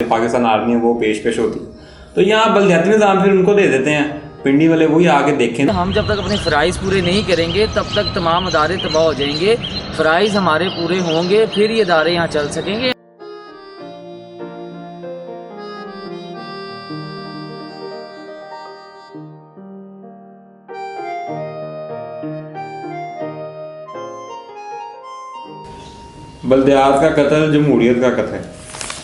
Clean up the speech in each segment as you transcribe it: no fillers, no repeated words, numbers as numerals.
Pakistan army है वो पेश होती है। तो यहाँ बलदियाती निज़ाम फिर उनको दे देते हैं, पिंडी वाले वही आगे देखें। हम जब तक अपने फ़राइज़ पूरे नहीं करेंगे तब तक तमाम अदारे तबाह हो जाएंगे। फ़राइज़ हमारे पूरे होंगे फिर ये अदारे यहाँ चल सकेंगे। बल्दियात का कत्ल जमहूरियत का कत्ल है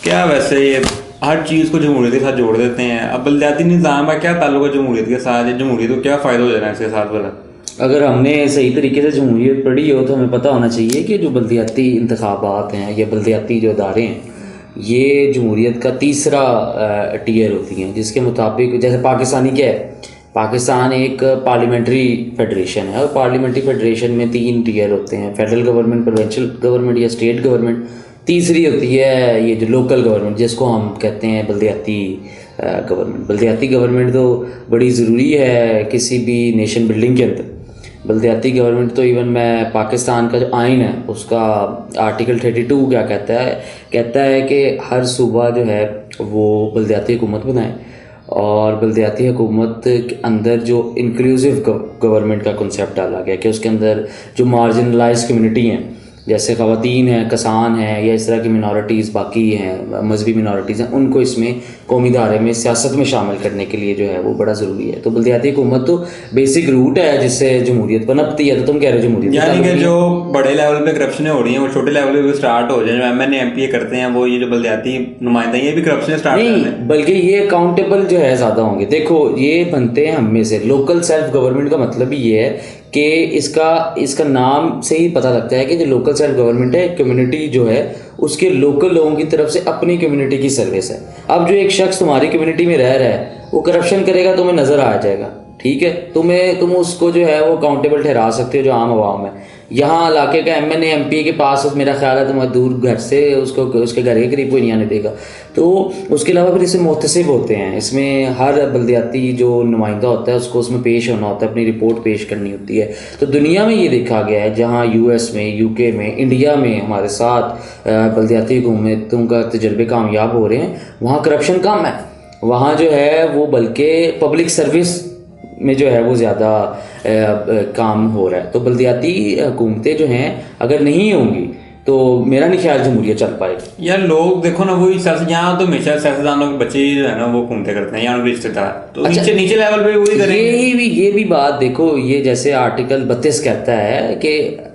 क्या? वैसे ये हर चीज़ को जमहूरियत के साथ जोड़ देते हैं। अब बल्दियाती निज़ाम का क्या ताल्लुक है जमहूरियत के साथ? जमहूरियत को क्या फ़ायदा हो जाना है इसके साथ वाला? अगर हमने सही तरीके से जमहूरियत पढ़ी हो तो हमें पता होना चाहिए कि जो बल्दियाती इंतखाबात हैं या बल्दियाती जो अदारे हैं ये जमहूरियत का तीसरा टीयर होती हैं, जिसके मुताबिक जैसे पाकिस्तानी क्या है, पाकिस्तान एक पार्लियामेंट्री फेडरेशन है और पार्लियामेंट्री फेडरेशन में 3 टीयर होते हैं, फेडरल गवर्नमेंट, प्रोविंशियल गवर्नमेंट या स्टेट गवर्नमेंट। तीसरी होती है ये जो लोकल गवर्नमेंट जिसको हम कहते हैं बल्दियाती गवर्नमेंट। बल्दियाती गवर्नमेंट तो बड़ी ज़रूरी है किसी भी नेशन बिल्डिंग के अंदर। बल्दियाती गवर्नमेंट तो इवन मैं पाकिस्तान का जो आइन है उसका आर्टिकल 32 क्या कहता है कि हर सूबा जो है वो बल्दियाती हुकूमत बनाए और बल्दियाती हुकूमत के अंदर जो इंक्लूसिव गवर्नमेंट का कॉन्सेप्ट डाला गया कि उसके अंदर जो मार्जिनलाइज कम्युनिटी हैं जैसे ख़वातीन हैं, कसान हैं या इस तरह की मिनॉरिटीज़ बाकी हैं, मजहबी मिनॉरिटीज़ हैं, उनको इसमें कौमी धारे में सियासत में शामिल करने के लिए जो है वो बड़ा ज़रूरी है। तो बल्दियाती हुकूमत तो बेसिक रूट है जिससे जमहूरियत पनपती है। तो तुम कह रहे हो जमहूरियत यानी कि जो बड़े लेवल पे करप्शनें हो रही हैं वो छोटे लेवल पे स्टार्ट हो जाए, जो MNA MPA करते हैं वो ये जो बल्दियाती नुमाइंदा ये भी करप्शन स्टार्ट कर रहे हैं, बल्कि ये अकाउंटेबल जो है ज़्यादा होंगे। देखो ये बनते हैं हम में से। लोकल सेल्फ गवर्नमेंट का मतलब ही ये है कि इसका नाम से ही पता लगता है कि जो लोकल सेल्फ गवर्नमेंट है कम्युनिटी जो है उसके लोकल लोगों की तरफ से अपनी कम्युनिटी की सर्विस है। अब जो एक शख्स तुम्हारी कम्युनिटी में रह रहा है वो करप्शन करेगा तुम्हें नज़र आ जाएगा, ठीक है, तुम उसको जो है वो अकाउंटेबल ठहरा सकते हो जो आम आवाम है। यहाँ इलाके का MNA MPA के पास मेरा ख्याल है तुम्हारे दूर घर से उसको उसके घर के करीब कोई नहीं आने देगा। तो उसके अलावा फिर इसमें मोहतसिब होते हैं, इसमें हर बल्दियाती जो नुमाइंदा होता है उसको उसमें पेश होना होता है, अपनी रिपोर्ट पेश करनी होती है। तो दुनिया में ये देखा गया है जहाँ US में, UK में, इंडिया में हमारे साथ बल्दियाती हुकूमतों का तजर्बे कामयाब हो रहे हैं, वहाँ करप्शन कम है, वहाँ जो है वो बल्कि पब्लिक सर्विस में जो है वो ज़्यादा काम हो रहा है। तो बल्दियाती हुकूमतें जो हैं अगर नहीं होंगी तो मेरा नहीं ख्याल जमहूरियत चल पाएगी। यार लोग देखो ना वही यहाँ तो हमेशा सियासतदानों के बच्चे जो है ना वो घूमते करते हैं, यहाँ रिश्तेदार तो अच्छा, नीचे लेवल पे वही करेंगे। ये भी बात देखो, ये जैसे आर्टिकल 32 कहता है कि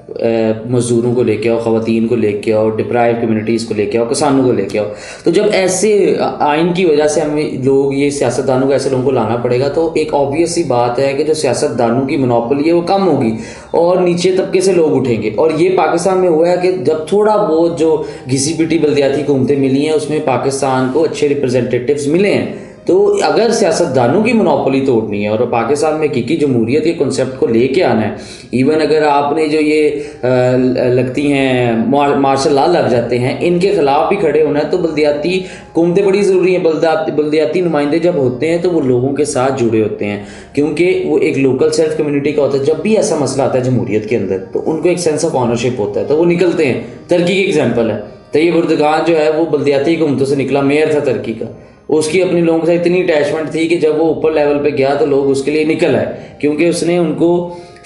मजदूरों को लेके आओ, ख़वातीन को लेके आओ, डिप्राइव कम्युनिटीज़ को लेके आओ, किसानों को लेके आओ। तो जब ऐसे आइन की वजह से हमें लोग ये सियासतदानों को ऐसे लोगों को लाना पड़ेगा तो एक ऑब्वियस सी बात है कि जो सियासतदानों की मोनोपोली है वो कम होगी और नीचे तबके से लोग उठेंगे। और ये पाकिस्तान में हुआ है कि जब थोड़ा बहुत जो घिसी पिटी बल्दियाती हुकूमतें मिली हैं उसमें पाकिस्तान को अच्छे रिप्रेजेंटेटिव्स मिले हैं। तो अगर सियासतदानों की मोनोपोली तोड़नी है और पाकिस्तान में हकीकी जमहूरियत के कॉन्सेप्ट को लेके आना है, इवन अगर आपने जो ये लगती हैं मार्शल लॉ लग जाते हैं इनके खिलाफ भी खड़े होना है, तो बल्दियाती हुकूमतें बड़ी ज़रूरी हैं। बल्दियाती नुमाइंदे जब होते हैं तो वो लोगों के साथ जुड़े होते हैं क्योंकि वो एक लोकल सेल्फ कम्युनिटी का होता है। जब भी ऐसा मसला आता है जमहूरियत के अंदर तो उनको एक सेंस ऑफ ऑनरशिप होता है तो वो निकलते हैं। तुर्की की एग्जाम्पल है, तैयब उर्दगान जो है वो बल्दियाती हुकूमतों से निकला, मेयर था तुर्की का, उसकी अपने लोगों के साथ इतनी अटैचमेंट थी कि जब वो ऊपर लेवल पे गया तो लोग उसके लिए निकल आए क्योंकि उसने उनको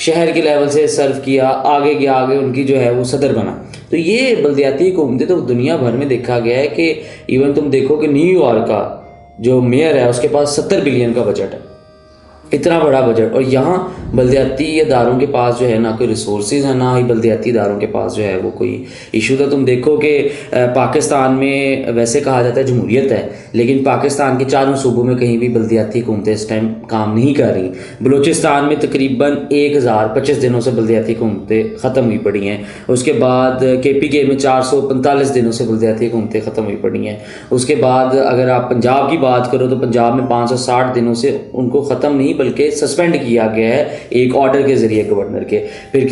शहर के लेवल से सर्व किया, आगे गया, आगे उनकी जो है वो सदर बना। तो ये बल्दियाती हुकूमतें तो दुनिया भर में देखा गया है कि इवन तुम देखो कि न्यूयॉर्क का जो मेयर है उसके पास 70 बिलियन का बजट है, इतना बड़ा बजट, और यहाँ बल्दियाती इदारों के पास जो है ना कोई रिसोर्सेज है ना ही बल्दियाती इदारों के पास जो है वो कोई इशू था। तुम देखो कि पाकिस्तान में वैसे कहा जाता है जमहूरियत है लेकिन पाकिस्तान के चारों सूबों में कहीं भी बल्दियाती हुकूमतें इस टाइम काम नहीं कर रही। बलूचिस्तान में तकरीबन 1025 दिनों से बल्दियाती हुकूमतें ख़त्म हुई पड़ी हैं। उसके बाद KPK में 445 दिनों से बल्दियाती हुकूमतें ख़त्म हुई पड़ी हैं। उसके बाद अगर आप पंजाब की बात करो तो पंजाब में 560 दिनों से उनको ख़त्म नहीं बल्कि सस्पेंड किया गया है एक ऑर्डर के ज़रिए गवर्नर के। फिर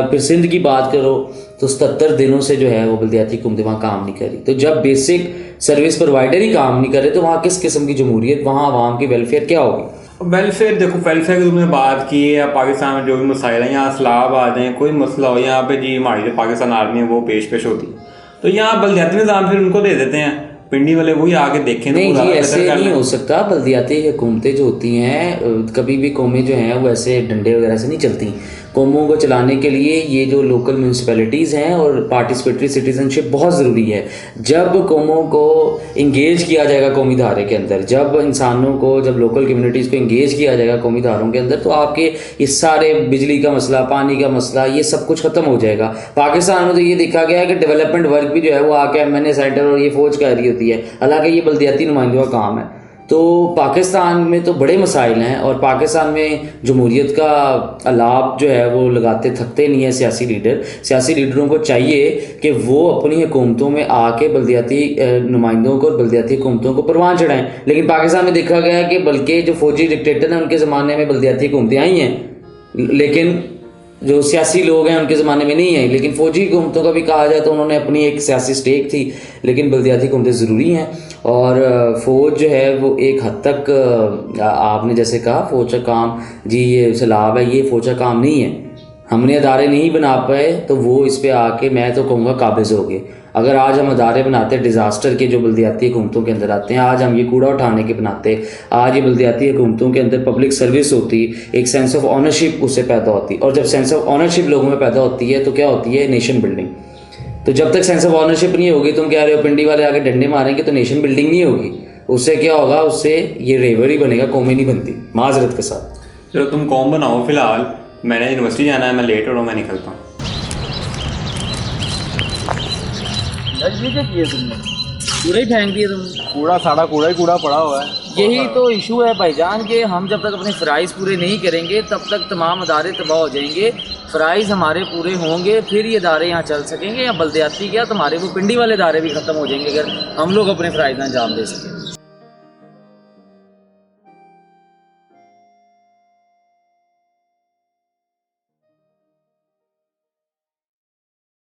फिर सिंध की बात करो तो 77 दिनों से जो है वो बल्दियाती हुकूमतें वहाँ काम नहीं कर रही। तो जब बेसिक सर्विस प्रोवाइडर ही काम नहीं कर रहे तो वहाँ किस किस्म की जमहूरियत, वहाँ आवाम की वेलफेयर क्या होगी? वेलफेयर देखो, वेलफेयर की तुमने बात की है, पाकिस्तान में जो भी मसाइल हैं यहाँ सलाब आ जाए, कोई मसला हो यहाँ पे जी हमारी जो पाकिस्तान आर्मी है वो पेश होती है, तो यहाँ बल्दियाती निज़ाम फिर उनको दे देते हैं, पिंडी वाले वही आके देखें तो नहीं वो जी, ज़्यादा ऐसे बेहतर कर नहीं लें। हो सकता। बल्दियाती हुकूमतें जो होती हैं कभी भी कौमें जो हैं वो ऐसे डंडे वगैरह से नहीं चलती। कौमों को चलाने के लिए ये जो लोकल म्यूनसिपैलिटीज़ हैं और पार्टिसिपेटरी सिटीजनशिप बहुत ज़रूरी है। जब कौमों को इंगेज किया जाएगा कौमी धारे के अंदर, जब इंसानों को, जब लोकल कम्युनिटीज़ को इंगेज किया जाएगा कौमी धारों के अंदर, तो आपके ये सारे बिजली का मसला, पानी का मसला, ये सब कुछ ख़त्म हो जाएगा। पाकिस्तान में तो ये देखा गया है कि डेवलपमेंट वर्क भी जो है वो आके MNA सेंटर और ये फ़ौज का रही होती है, हालांकि ये बल्दियाती नुमाइंदों का काम है। तो पाकिस्तान में तो बड़े मसाइल हैं और पाकिस्तान में जमहूरियत का अलाप जो है वो लगाते थकते नहीं है सियासी लीडर। सियासी लीडरों को चाहिए कि वो अपनी हुकूमतों में आके बल्दियाती नुमाइंदों को और बल्दियाती हुकूमतों को परवान चढ़ाएं। लेकिन पाकिस्तान में देखा गया है कि बल्कि जो फौजी डिक्टेटर हैं उनके ज़माने में बल्दियाती हुकूमतें आई हैं, लेकिन जो सियासी लोग हैं उनके ज़माने में नहीं आई। लेकिन फ़ौजी हुकूमतों का भी कहा जाए तो उन्होंने अपनी एक सियासी स्टेक थी, लेकिन बल्दियाती हुकूमतें ज़रूरी हैं। और फ़ौज जो है वो एक हद तक, आपने जैसे कहा फ़ौज का काम जी ये सैलाब है, ये फ़ौज का काम नहीं है। हमने अदारे नहीं बना पाए तो वो इस पर आके मैं तो कहूँगा काबिज़ हो गए। अगर आज हम अदारे बनाते डिज़ास्टर के जो बल्दियाती हुकूमतों के अंदर आते हैं, आज हम ये कूड़ा उठाने के बनाते, आज ये बल्दियाती हुकूमतों के अंदर पब्लिक सर्विस होती, एक सेंस ऑफ ऑनरशिप उससे पैदा होती, और जब सेंस ऑफ ऑनरशिप लोगों में पैदा होती है तो क्या होती है, नेशन बिल्डिंग। तो जब तक सेंस ऑफ ऑनरशिप नहीं होगी, तुम कह रहे हो पिंडी वाले आके डंडे मारेंगे तो नेशन बिल्डिंग नहीं होगी। उससे क्या होगा, उससे ये रेवर ही बनेगा, कौमें नहीं बनती, माजरत के साथ। चलो तुम कौम बनाओ, फिलहाल मैंने यूनिवर्सिटी जाना है, मैं लेट हो रहा हूँ, मैं निकलता हूँ। ये क्या किया तुमने? कूड़ा ही फेंक दिया तुमने। कूड़ा सारा कूड़ा ही कूड़ा पड़ा हुआ है। यही तो इशू है भाईजान कि हम जब तक अपने फ़राइज़ पूरे नहीं करेंगे तब तक तमाम अदारे तबाह हो जाएंगे। फ़राइज़ हमारे पूरे होंगे फिर ये अदारे यहाँ चल सकेंगे, या बल्दियाती क्या तुम्हारे वो पिंडी वाले अदारे भी ख़त्म हो जाएंगे अगर हम लोग अपने फ़राइज़ अंजाम दे सकें।